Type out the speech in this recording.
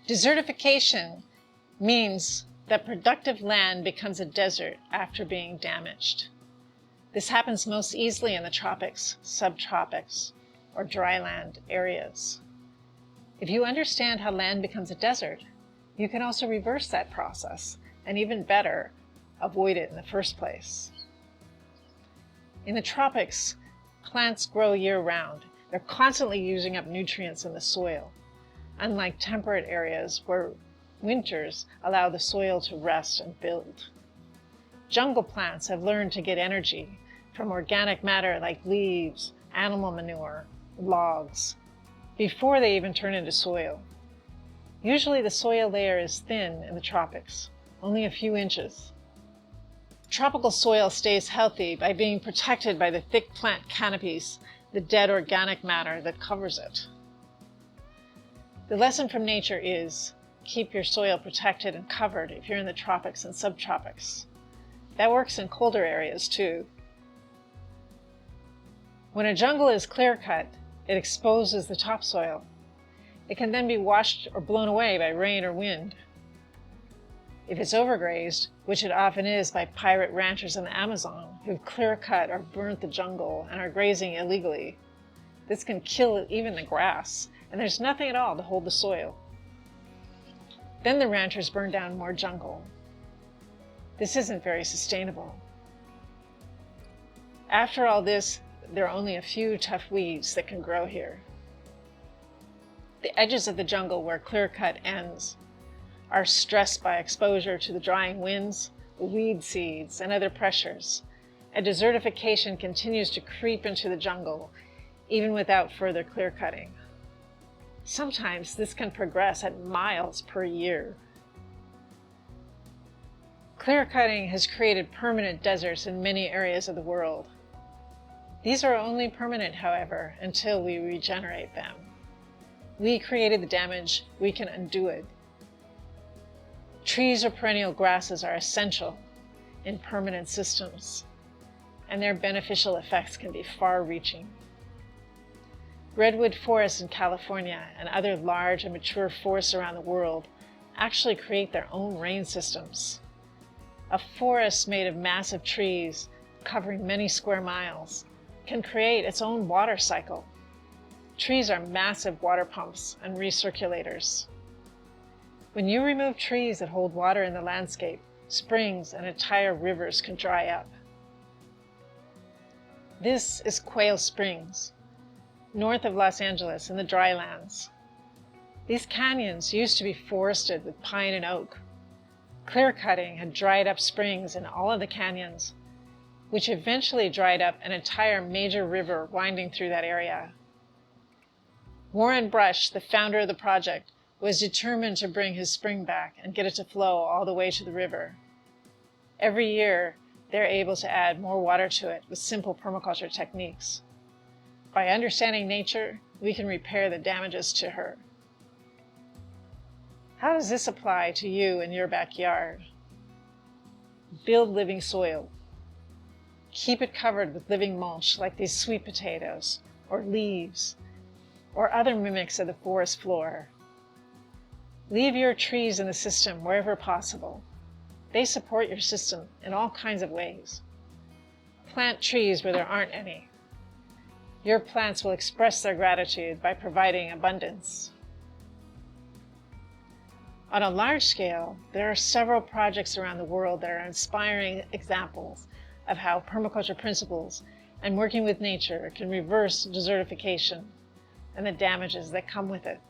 Desertification means that productive land becomes a desert after being damaged. This happens most easily in the tropics, subtropics, or dryland areas. If you understand how land becomes a desert, you can also reverse that process, and even better, avoid it in the first place. In the tropics, plants grow year-round. They're constantly using up nutrients in the soil, unlike temperate areas where winters allow the soil to rest and build. Jungle plants have learned to get energy from organic matter like leaves, animal manure, logs, before they even turn into soil. Usually the soil layer is thin in the tropics, only a few inches. Tropical soil stays healthy by being protected by the thick plant canopies, the dead organic matter that covers it. The lesson from nature is, keep your soil protected and covered if you're in the tropics and subtropics. That works in colder areas too. When a jungle is clear-cut, it exposes the topsoil. It can then be washed or blown away by rain or wind. If it's overgrazed, which it often is by pirate ranchers in the Amazon who've clear-cut or burnt the jungle and are grazing illegally, this can kill even the grass, and there's nothing at all to hold the soil. Then the ranchers burn down more jungle. This isn't very sustainable. After all this, there are only a few tough weeds that can grow here. The edges of the jungle where clear-cut ends are stressed by exposure to the drying winds, the weed seeds, and other pressures, and desertification continues to creep into the jungle even without further clear-cutting. Sometimes this can progress at miles per year. Clear-cutting has created permanent deserts in many areas of the world. These are only permanent, however, until we regenerate them. We created the damage, we can undo it. Trees or perennial grasses are essential in permanent systems, and their beneficial effects can be far-reaching. Redwood forests in California and other large and mature forests around the world actually create their own rain systems. A forest made of massive trees, covering many square miles, can create its own water cycle. Trees are massive water pumps and recirculators. When you remove trees that hold water in the landscape, springs and entire rivers can dry up. This is Quail Springs, north of Los Angeles in the drylands. These canyons used to be forested with pine and oak. Clear-cutting had dried up springs in all of the canyons, which eventually dried up an entire major river winding through that area. Warren Brush, the founder of the project, was determined to bring his spring back and get it to flow all the way to the river. Every year, they're able to add more water to it with simple permaculture techniques. By understanding nature, we can repair the damages to her. How does this apply to you in your backyard? Build living soil. Keep it covered with living mulch like these sweet potatoes, or leaves, or other mimics of the forest floor. Leave your trees in the system wherever possible. They support your system in all kinds of ways. Plant trees where there aren't any. Your plants will express their gratitude by providing abundance. On a large scale, there are several projects around the world that are inspiring examples of how permaculture principles and working with nature can reverse desertification and the damages that come with it.